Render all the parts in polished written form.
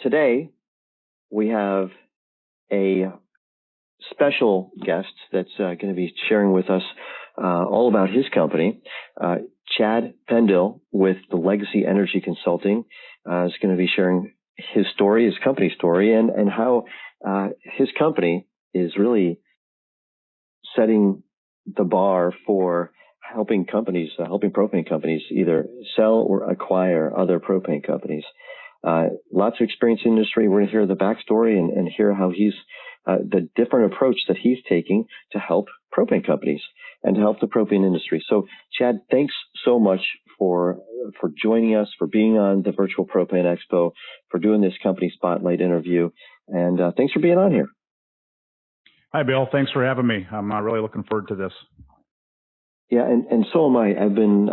today we have a special guest that's going to be sharing with us all about his company. Chad Pendill with the Legacy Energy Consulting is going to be sharing his story, his company story, and how his company is really setting the bar for helping propane companies either sell or acquire other propane companies. Lots of experience in the industry. We're going to hear the backstory and hear how he's the different approach that he's taking to help propane companies and to help the propane industry. So, Chad, thanks so much for joining us, for being on the Virtual Propane Expo, for doing this company spotlight interview, and thanks for being on here. Hi, Bill. Thanks for having me. I'm really looking forward to this. Yeah, and so am I. I've been,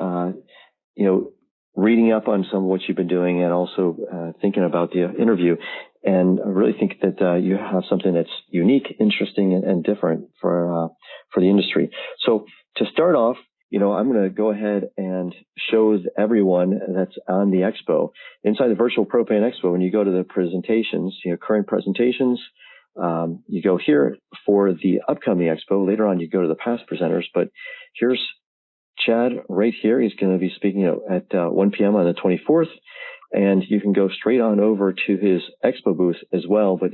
reading up on some of what you've been doing and also thinking about the interview. And I really think that you have something that's unique, interesting, and different for the industry. So to start off, I'm going to go ahead and show everyone that's on the Expo. Inside the Virtual Propane Expo, when you go to the presentations, current presentations, you go here for the upcoming Expo. Later on, you go to the past presenters. But here's Chad right here. He's going to be speaking at 1 p.m. on the 24th. And you can go straight on over to his Expo booth as well. But,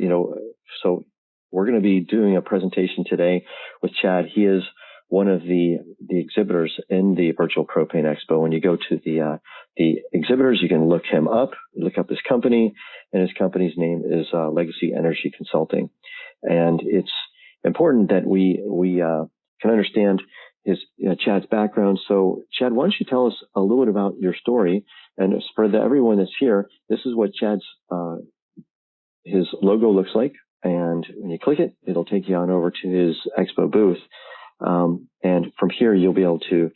so we're going to be doing a presentation today with Chad. He is one of the exhibitors in the Virtual Propane Expo. When you go to the exhibitors, you can look him up, look up his company, and his company's name is Legacy Energy Consulting. And it's important that we can understand Chad's background. So, Chad, why don't you tell us a little bit about your story? And for everyone that's here, this is what Chad's his logo looks like. And when you click it, it'll take you on over to his Expo booth. And from here, you'll be able to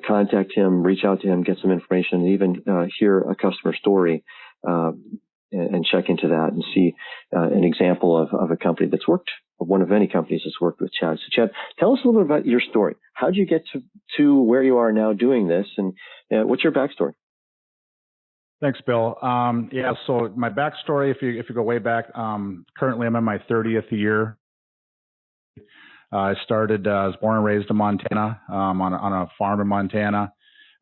contact him, reach out to him, get some information, and even hear a customer story and check into that and see an example of a company that's worked, one of many companies that's worked with Chad. So, Chad, tell us a little bit about your story. How did you get to where you are now doing this, and what's your backstory? Thanks, Bill. So my backstory, if you go way back, currently I'm in my 30th year. I was born and raised in Montana, on a farm in Montana.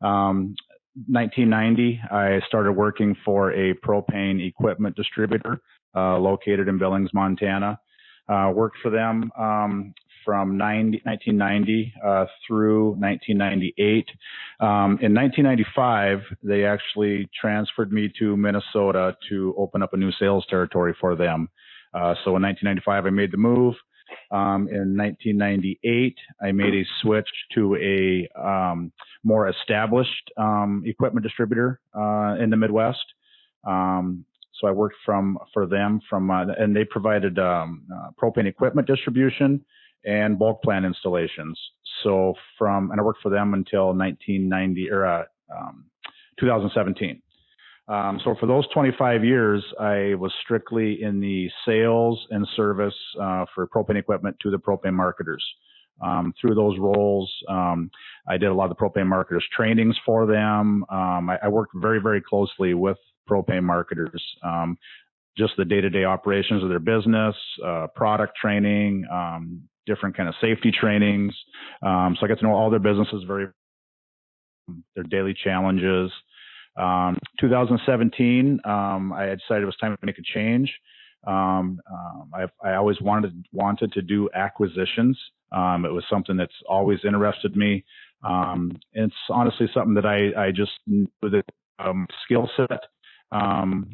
1990, I started working for a propane equipment distributor located in Billings, Montana. Worked for them from 1990 through 1998. In 1995, they actually transferred me to Minnesota to open up a new sales territory for them. So in 1995, I made the move. In 1998, I made a switch to a more established equipment distributor in the Midwest. So I worked for them and they provided propane equipment distribution and bulk plant installations. And I worked for them until 2017. So for those 25 years, I was strictly in the sales and service for propane equipment to the propane marketers. Through those roles, I did a lot of the propane marketers trainings for them. I worked very, very closely with propane marketers, just the day-to-day operations of their business, product training, different kind of safety trainings. So I got to know all their businesses, their daily challenges. 2017, I decided it was time to make a change. I always wanted to do acquisitions. It was something that's always interested me. It's honestly something that I just with a skill set,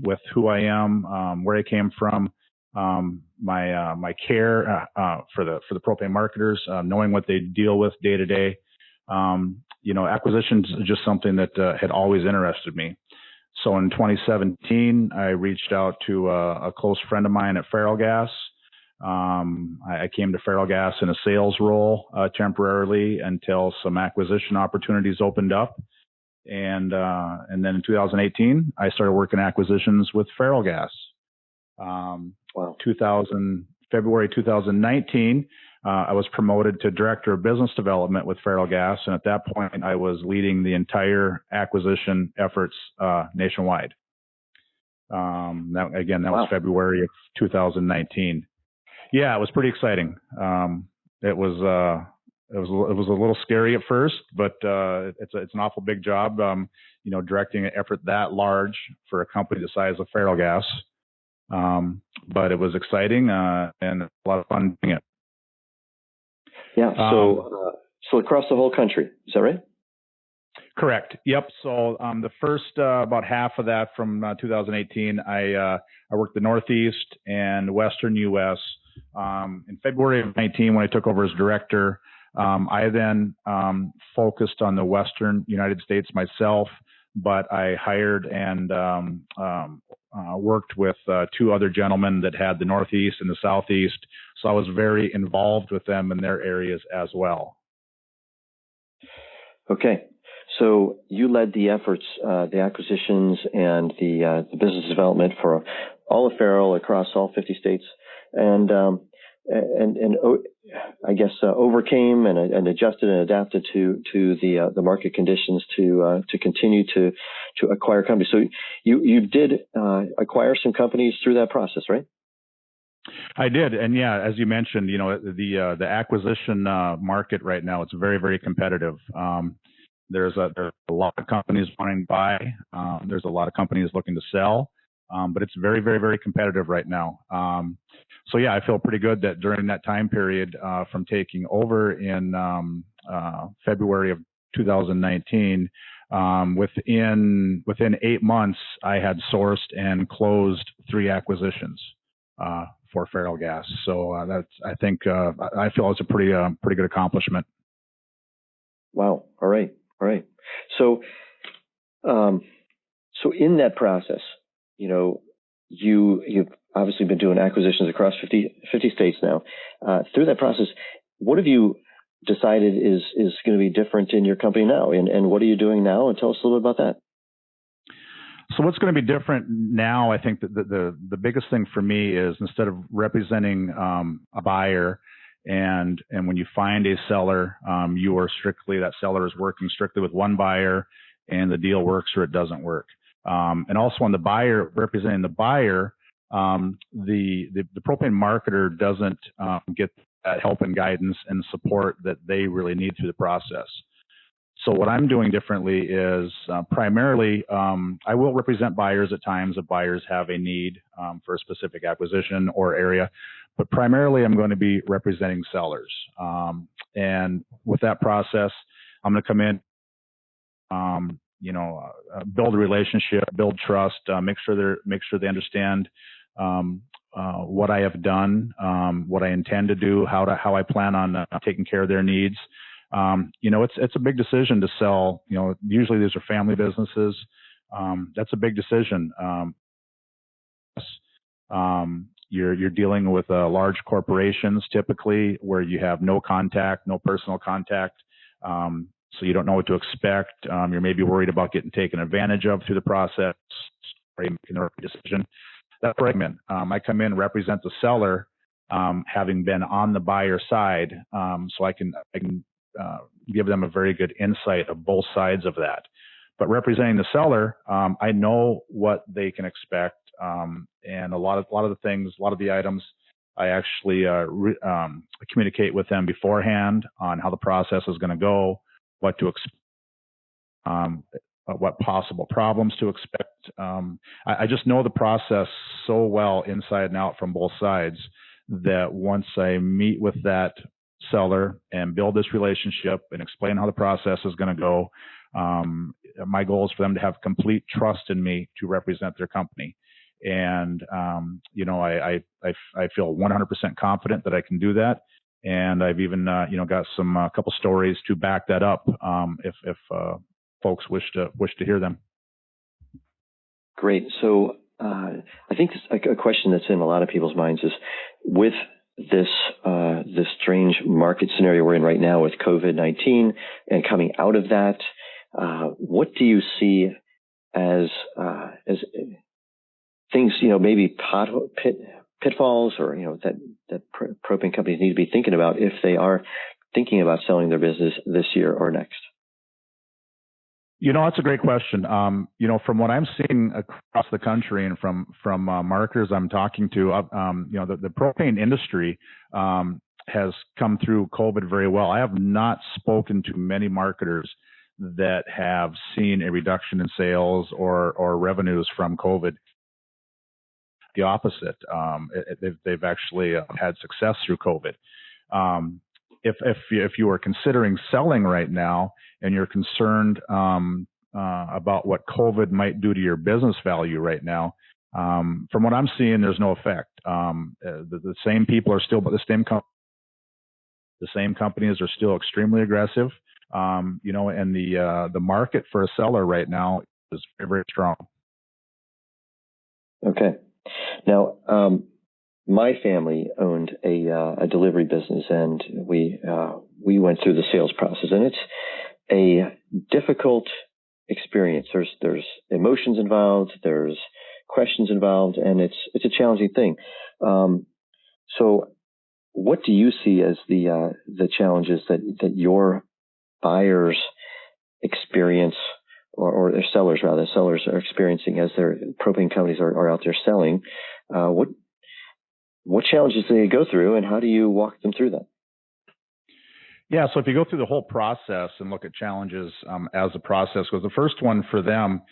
with who I am, where I came from, my care for the propane marketers, knowing what they deal with day to day. Acquisitions is just something that had always interested me. So in 2017, I reached out to a close friend of mine at Ferrellgas. I came to Ferrellgas in a sales role temporarily until some acquisition opportunities opened up. And then in 2018, I started working acquisitions with Ferrellgas. February 2019, I was promoted to Director of Business Development with Ferrellgas, and at that point, I was leading the entire acquisition efforts nationwide. That was February of 2019. Yeah, it was pretty exciting. It was a little scary at first, but it's an awful big job. Directing an effort that large for a company the size of Ferrellgas. But it was exciting and a lot of fun doing it. Yeah. So across the whole country, is that right? Correct. Yep. So the first about half of that from 2018, I worked the Northeast and Western U.S. In February of 19, when I took over as director, I then focused on the Western United States myself, but I hired and worked with two other gentlemen that had the Northeast and the Southeast. So I was very involved with them in their areas as well. Okay. So you led the efforts, the acquisitions and the business development for all of Ferrell across all 50 states, and I guess overcame and adjusted and adapted to the market conditions to continue to acquire companies. So you did acquire some companies through that process, right? I did, and yeah, as you mentioned, the acquisition market right now, it's very, very competitive. There's a lot of companies wanting to buy. There's a lot of companies looking to sell, but it's very, very, very competitive right now. So yeah, I feel pretty good that during that time period from taking over in February of 2019, within 8 months, I had sourced and closed 3 acquisitions for Ferrellgas. So I feel it's a pretty good accomplishment. Wow. All right. So, so in that process, you've obviously been doing acquisitions across 50 states now. Through that process, what have you decided is going to be different in your company now? And what are you doing now? And tell us a little bit about that. So what's going to be different now, I think that the biggest thing for me is instead of representing a buyer, and when you find a seller, that seller is working strictly with one buyer, and the deal works or it doesn't work. And also on the buyer, representing the buyer, the propane marketer doesn't get that help and guidance and support that they really need through the process. So what I'm doing differently is primarily I will represent buyers at times if buyers have a need for a specific acquisition or area, but primarily I'm going to be representing sellers. And with that process, I'm going to come in, build a relationship, build trust, make sure they understand what I have done, what I intend to do, how I plan on taking care of their needs. It's a big decision to sell. Usually these are family businesses. That's a big decision. You're dealing with large corporations typically where you have no personal contact. So you don't know what to expect. You're maybe worried about getting taken advantage of through the process or making the right decision. That's where I come in. I come in, represent the seller, having been on the buyer side, so I can give them a very good insight of both sides of that. But representing the seller, I know what they can expect, and a lot of the items, I actually communicate with them beforehand on how the process is going to go, what to expect, what possible problems to expect. I just know the process so well inside and out from both sides that once I meet with that seller and build this relationship and explain how the process is going to go, my goal is for them to have complete trust in me to represent their company. And, I feel 100% confident that I can do that. And I've even, got a couple stories to back that up, if folks wish to hear them. Great. So, I think a question that's in a lot of people's minds is, with this strange market scenario we're in right now with COVID-19 and coming out of that, what do you see as things, maybe pitfalls or, that propane companies need to be thinking about if they are thinking about selling their business this year or next? That's a great question. From what I'm seeing across the country and from marketers I'm talking to, the propane industry has come through COVID very well. I have not spoken to many marketers that have seen a reduction in sales or revenues from COVID. The opposite. They've actually had success through COVID. If you are considering selling right now and you're concerned about what COVID might do to your business value right now, from what I'm seeing, there's no effect. The same people are still, but the same companies are still extremely aggressive. And the market for a seller right now is very, very strong. Okay. Now, my family owned a delivery business, and we went through the sales process, and it's a difficult experience. There's emotions involved, there's questions involved, and it's a challenging thing. So, what do you see as the challenges that your buyers experience, or their sellers are experiencing as their propane companies are out there selling? What challenges do they go through, and how do you walk them through that? Yeah, so if you go through the whole process and look at challenges as the process goes, the first one for them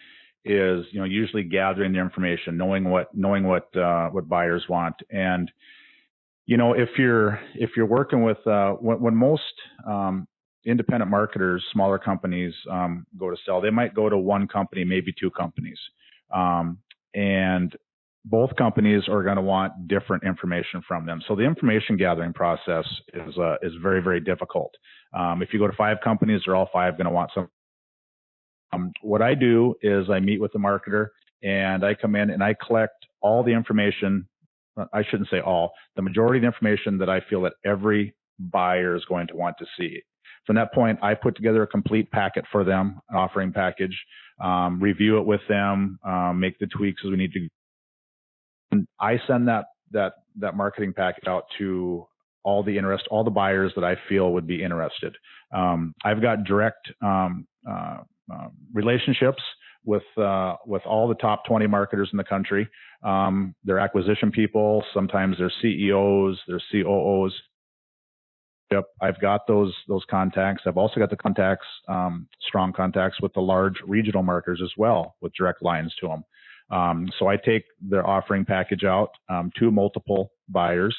is usually gathering the information, knowing what buyers want, and if you're working with when most independent marketers, smaller companies go to sell, they might go to one company, maybe two companies, and both companies are going to want different information from them. So the information gathering process is very, very difficult. If you go to five companies, they're all five going to want some. What I do is I meet with the marketer and I come in and I collect all the information. I shouldn't say all, the majority of the information that I feel that every buyer is going to want to see. From that point, I put together a complete packet for them, an offering package, review it with them, make the tweaks as we need to. And I send that marketing packet out to all the buyers that I feel would be interested. I've got direct relationships with all the top 20 marketers in the country. They're acquisition people, sometimes they're CEOs, they're COOs. Yep, I've got those contacts. I've also got the contacts, strong contacts with the large regional marketers as well, with direct lines to them. So I take their offering package out to multiple buyers.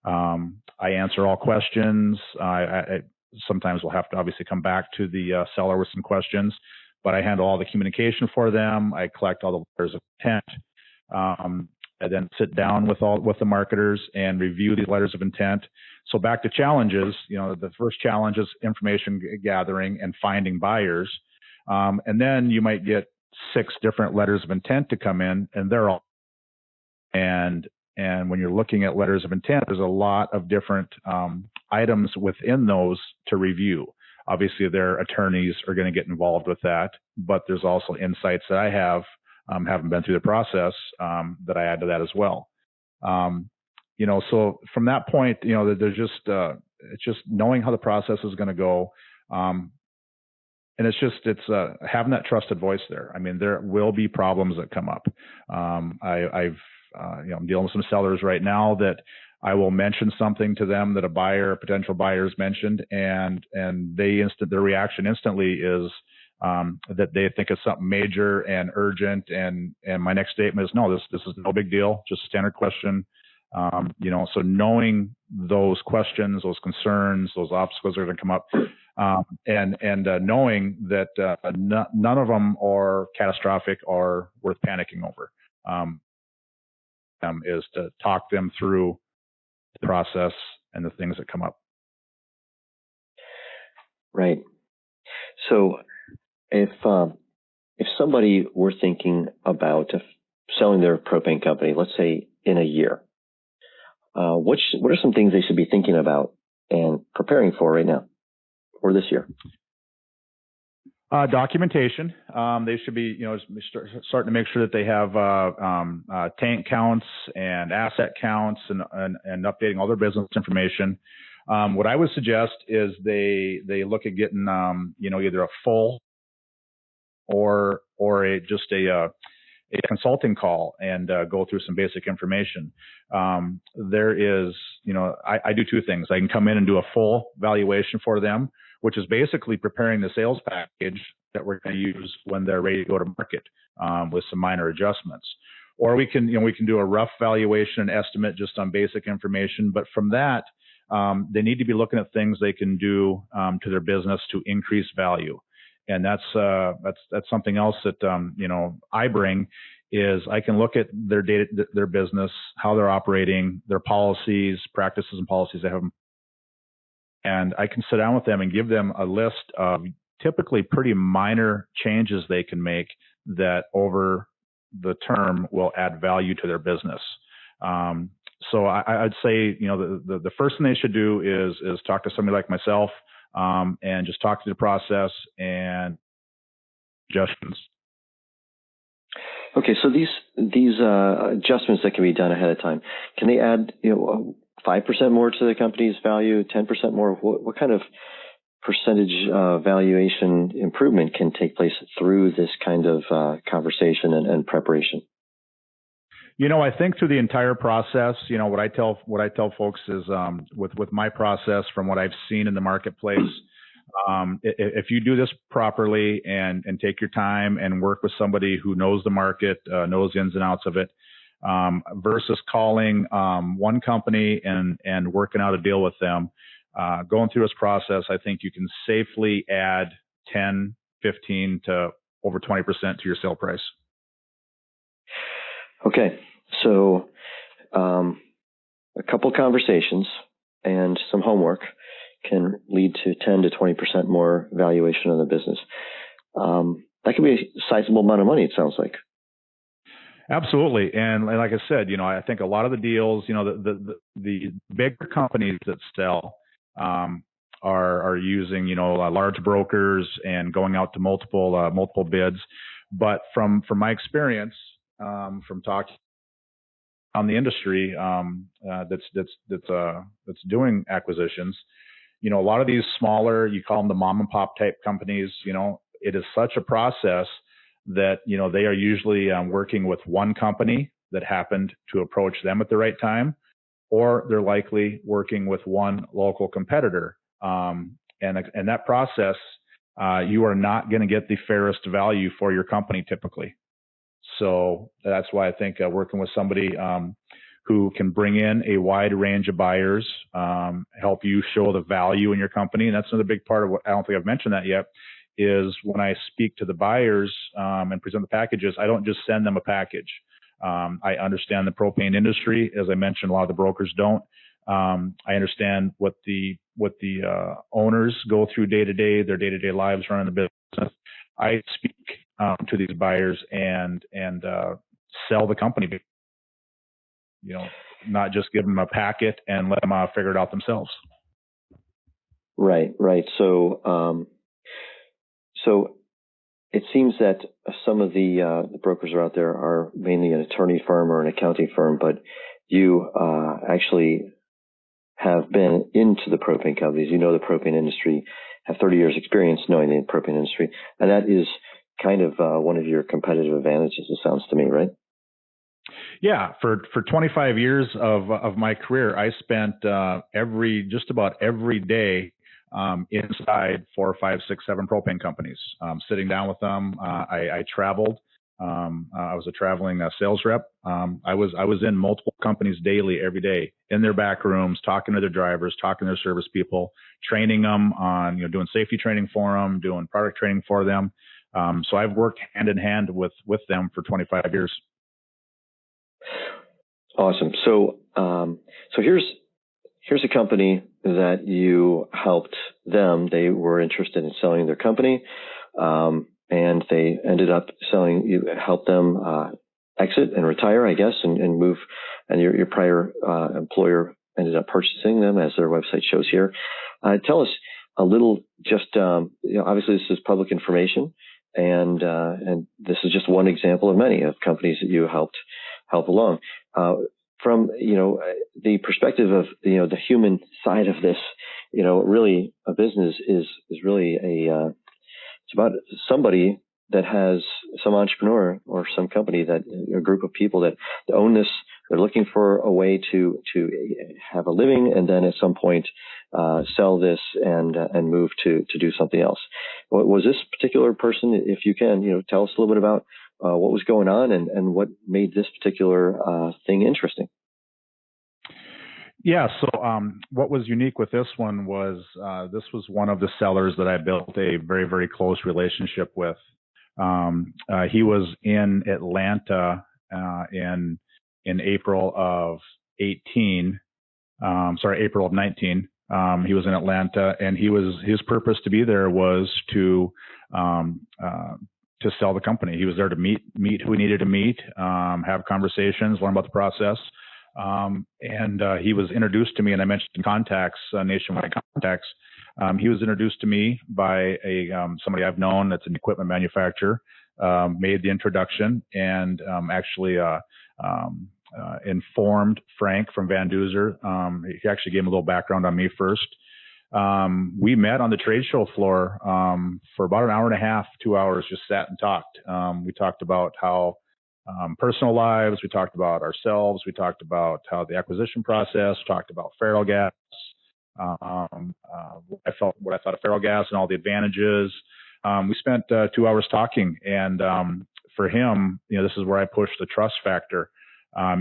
I answer all questions. I sometimes will have to obviously come back to the seller with some questions, but I handle all the communication for them. I collect all the letters of intent. I then sit down with the marketers and review these letters of intent. So back to challenges, the first challenge is information gathering and finding buyers. And then you might get 6 different letters of intent to come in, and they're all, and when you're looking at letters of intent, there's a lot of different items within those to review. Obviously, their attorneys are going to get involved with that, but there's also insights that I have, haven't been through the process, that I add to that as well. So from that point, there's just it's just knowing how the process is going to go. And it's having that trusted voice there. I mean, there will be problems that come up. I'm dealing with some sellers right now that I will mention something to them that a potential buyer's mentioned, and their reaction instantly is that they think it's something major and urgent, and my next statement is, no, this is no big deal, just a standard question. So knowing those questions, those concerns, those obstacles are going to come up, and knowing that none of them are catastrophic or worth panicking over, is to talk them through the process and the things that come up. Right. So if somebody were thinking about selling their propane company, let's say in a year, what are some things they should be thinking about and preparing for right now or this year? Documentation. They should be, starting to make sure that they have tank counts and asset counts and updating all their business information. What I would suggest is they look at getting, either a full or just a consulting call and go through some basic information. There is, I do two things. I can come in and do a full valuation for them, which is basically preparing the sales package that we're going to use when they're ready to go to market, with some minor adjustments. Or we can do a rough valuation and estimate just on basic information. But from that, they need to be looking at things they can do to their business to increase value. And that's something else that I bring, is I can look at their business, how they're operating, their policies, practices and policies they have, and I can sit down with them and give them a list of typically pretty minor changes they can make that over the term will add value to their business. So I'd say, the first thing they should do is talk to somebody like myself, and just talk through the process and adjustments. Okay, so these adjustments that can be done ahead of time, can they add 5% more to the company's value, 10% more? What kind of percentage valuation improvement can take place through this kind of conversation and preparation? I think through the entire process, what I tell folks is, with my process, from what I've seen in the marketplace, if you do this properly and take your time and work with somebody who knows the market, knows the ins and outs of it, versus calling one company and working out a deal with them, going through this process, I think you can safely add 10, 15 to over 20% to your sale price. Okay, so a couple conversations and some homework can lead to 10 to 20% more valuation of the business. That could be a sizable amount of money, it sounds like. Absolutely, and like I said, I think a lot of the deals, the bigger companies that sell are using, large brokers and going out to multiple bids. But from my experience, from talking on the industry that's doing acquisitions, a lot of these smaller, you call them the mom and pop type companies, it is such a process that, they are usually working with one company that happened to approach them at the right time, or they're likely working with one local competitor. And that process, you are not going to get the fairest value for your company typically. So that's why I think working with somebody who can bring in a wide range of buyers, help you show the value in your company. And that's another big part of what I don't think I've mentioned that yet, is when I speak to the buyers and present the packages, I don't just send them a package. I understand the propane industry. As I mentioned, a lot of the brokers don't. I understand what the owners go through day to day, their day to day lives running the business. I speak to these buyers and sell the company, not just give them a packet and let them figure it out themselves. Right. So it seems that some of the brokers are out there are mainly an attorney firm or an accounting firm, but you actually have been into the propane companies. You know the propane industry, have 30 years experience knowing the propane industry, and that is kind of one of your competitive advantages, it sounds to me, right? Yeah, for 25 years of my career, I spent just about every day inside 4, 5, 6, 7 propane companies, sitting down with them. I traveled. I was a traveling sales rep. I was in multiple companies daily, every day, in their back rooms, talking to their drivers, talking to their service people, training them on, doing safety training for them, doing product training for them. So I've worked hand in hand with them for 25 years. Awesome. So here's a company that you helped them. They were interested in selling their company, and they ended up selling. You helped them exit and retire, I guess, and move. And your prior employer ended up purchasing them, as their website shows here. Tell us a little. Just obviously, this is public information, and this is just one example of many of companies that you help along. From the perspective of the human side of this, really a business is really it's about somebody that has some entrepreneur or some company, that a group of people that own this. They're looking for a way to have a living, and then at some point sell this and move to do something else. Was this particular person, if you can, tell us a little bit about what was going on and what made this particular thing interesting? Yeah. So what was unique with this one was this was one of the sellers that I built a very, very close relationship with. He was in Atlanta in April of 18. April of 19. He was in Atlanta, and his purpose to be there was to sell the company. He was there to meet who he needed to meet, have conversations, learn about the process. And he was introduced to me, and I mentioned contacts, nationwide contacts. He was introduced to me by somebody I've known that's an equipment manufacturer, made the introduction, and actually informed Frank from Van Duzer. He actually gave him a little background on me first. We met on the trade show floor for about an hour and a half, 2 hours, just sat and talked. We talked about how personal lives. We talked about ourselves. We talked about how the acquisition process, talked about Ferrellgas, what I thought of Ferrellgas and all the advantages. We spent 2 hours talking, and for him, this is where I pushed the trust factor.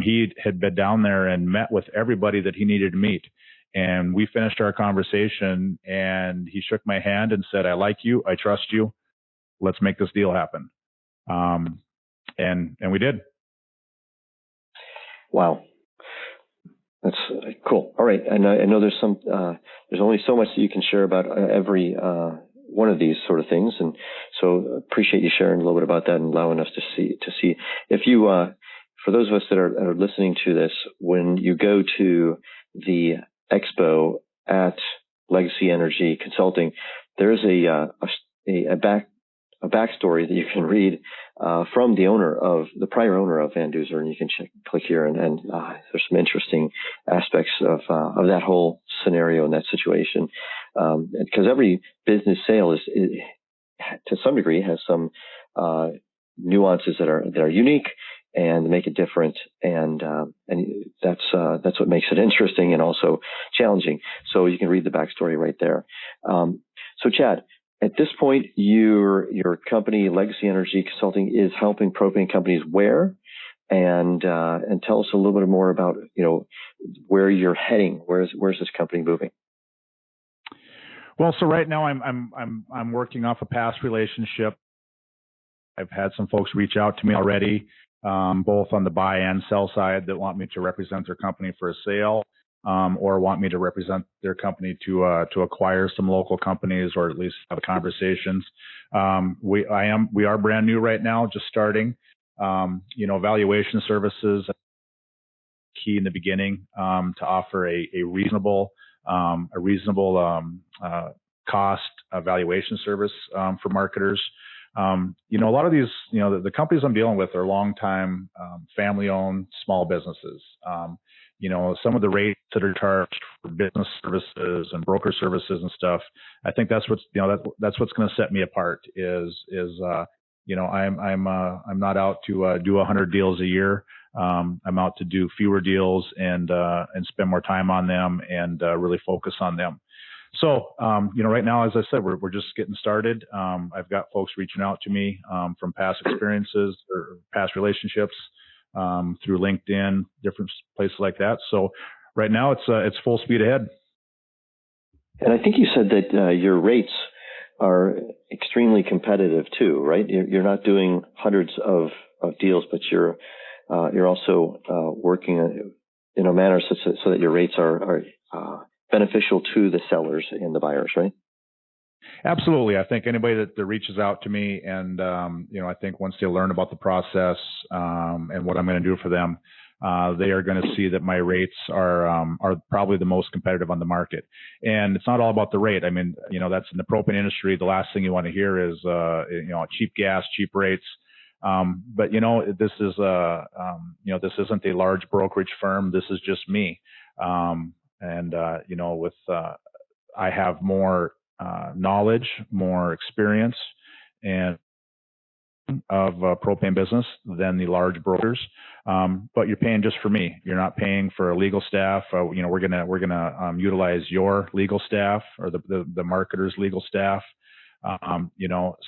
He had been down there and met with everybody that he needed to meet. And we finished our conversation, and he shook my hand and said, "I like you. I trust you. Let's make this deal happen." And we did. Wow. That's cool. All right. And I know there's only so much that you can share about every one of these sort of things. And so appreciate you sharing a little bit about that and allowing us to see if you, for those of us that are listening to this, when you go to the Expo at Legacy Energy Consulting, there's a backstory that you can read from the prior owner of Van Duzer, and you can click here, and there's some interesting aspects of that whole scenario and that situation, because every business sale is to some degree has some nuances that are unique and make it different, and that's what makes it interesting and also challenging. So you can read the backstory right there. So Chad, at this point, your company, Legacy Energy Consulting, is helping propane companies where, and tell us a little bit more about where you're heading. Where's this company moving? Well, so right now I'm working off a past relationship. I've had some folks reach out to me already, both on the buy and sell side, that want me to represent their company for a sale. Or want me to represent their company to acquire some local companies, or at least have conversations. We are brand new right now, just starting. Valuation services key in the beginning, to offer a reasonable cost valuation service for marketers. A lot of these, the companies I'm dealing with are long-time family-owned small businesses. Some of the rates that are charged for business services and broker services and stuff, I think that's what's going to set me apart. I'm not out to do 100 deals a year. I'm out to do fewer deals and spend more time on them and really focus on them. So, right now, as I said, we're just getting started. I've got folks reaching out to me from past experiences or past relationships. Through LinkedIn, different places like that. So right now it's full speed ahead. And I think you said that your rates are extremely competitive too, right? You're not doing hundreds of deals, but you're also working in a manner so that your rates are beneficial to the sellers and the buyers, right? Absolutely. I think anybody that reaches out to me, and I think once they learn about the process and what I'm going to do for them, they are going to see that my rates are probably the most competitive on the market. And it's not all about the rate. I mean, that's in the propane industry. The last thing you want to hear is cheap gas, cheap rates. But this is this isn't a large brokerage firm. This is just me. I have more knowledge, more experience, and of propane business than the large brokers. But you're paying just for me. You're not paying for legal staff. We're gonna utilize your legal staff or the marketer's legal staff.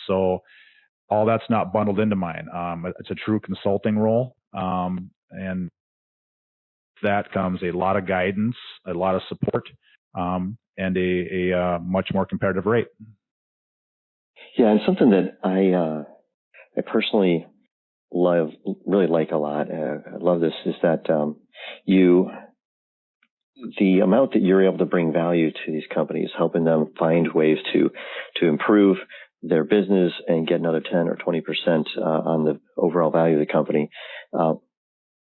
So all that's not bundled into mine. It's a true consulting role, and that comes a lot of guidance, a lot of support, and a much more competitive rate. Yeah, and something that I personally really like a lot. I love this is that the amount that you're able to bring value to these companies, helping them find ways to improve their business and get another 10 or 20% on the overall value of the company,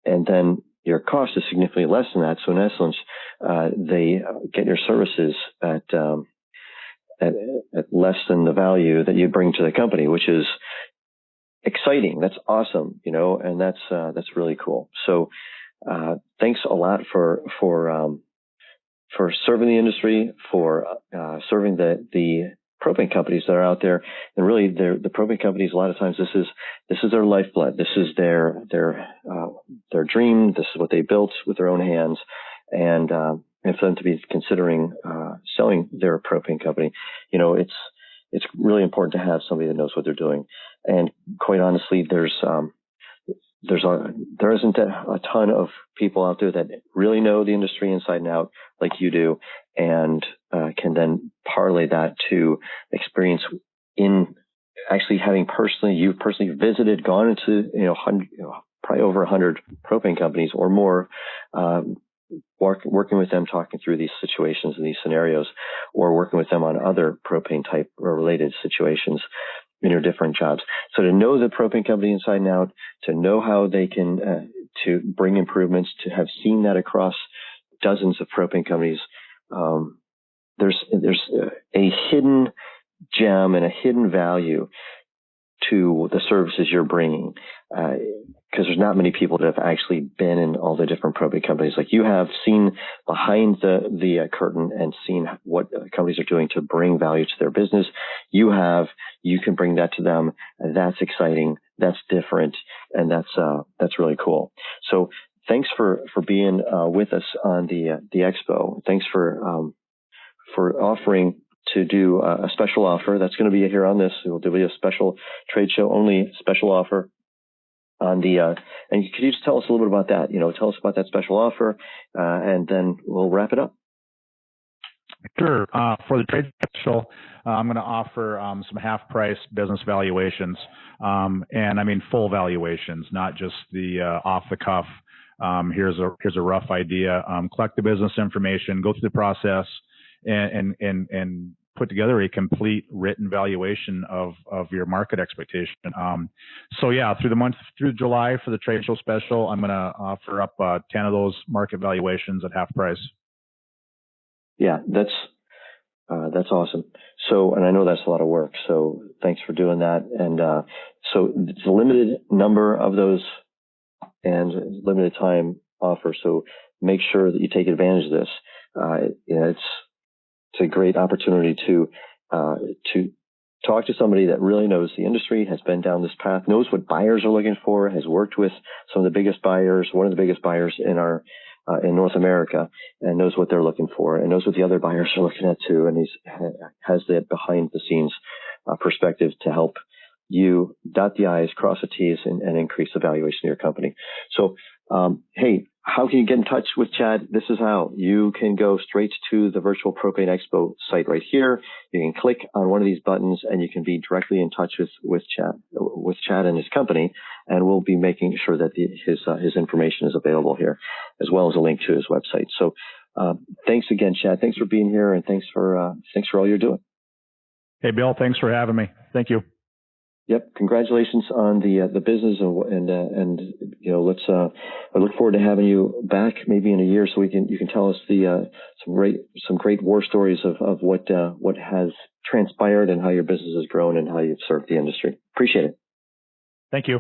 and then your cost is significantly less than that. So in essence, they get your services at less than the value that you bring to the company, which is exciting. That's awesome, and that's really cool. So thanks a lot for serving the industry, for serving the propane companies that are out there, and really the propane companies. A lot of times, this is their lifeblood. This is their dream. This is what they built with their own hands, and for them to be considering selling their propane company, it's really important to have somebody that knows what they're doing. And quite honestly, there isn't a ton of people out there that really know the industry inside and out like you do, and can then parlay that to experience in actually having you've personally visited, gone into probably over 100 propane companies or more, working with them, talking through these situations and these scenarios, or working with them on other propane type or related situations in your different jobs. So to know the propane company inside and out, to know how they can to bring improvements, to have seen that across dozens of propane companies, there's a hidden gem and a hidden value to the services you're bringing, because there's not many people that have actually been in all the different propane companies like you have, seen behind the curtain and seen what companies are doing to bring value to their business. You can bring that to them. That's exciting. That's different. And that's really cool. So thanks for being with us on the Expo. Thanks for offering to do a special offer. That's going to be here on this. It will be a special trade show only special offer on the, and could you just tell us a little bit about that? Tell us about that special offer, and then we'll wrap it up. Sure. For the trade special, I'm going to offer some half-price business valuations, and I mean full valuations, not just the off-the-cuff. Here's a rough idea. Collect the business information, go through the process, and put together a complete written valuation of your market expectation. So yeah, through July for the trade show special, I'm going to offer up 10 of those market valuations at half price. Yeah, that's awesome. So, and I know that's a lot of work. So thanks for doing that. And so it's a limited number of those and limited time offer. So make sure that you take advantage of this. It's a great opportunity to talk to somebody that really knows the industry, has been down this path, knows what buyers are looking for, has worked with some of the biggest buyers, one of the biggest buyers in North America, and knows what they're looking for, and knows what the other buyers are looking at too, and has that behind the scenes perspective to help you dot the I's, cross the T's, and increase the valuation of your company. So, hey, how can you get in touch with Chad? This is how. You can go straight to the Virtual Propane Expo site right here. You can click on one of these buttons, and you can be directly in touch with Chad and his company, and we'll be making sure that his information is available here, as well as a link to his website. So, thanks again, Chad. Thanks for being here, and thanks for all you're doing. Hey, Bill. Thanks for having me. Thank you. Yep. Congratulations on the business, and let's. I look forward to having you back maybe in a year, so you can tell us some great war stories of what has transpired and how your business has grown and how you've served the industry. Appreciate it. Thank you.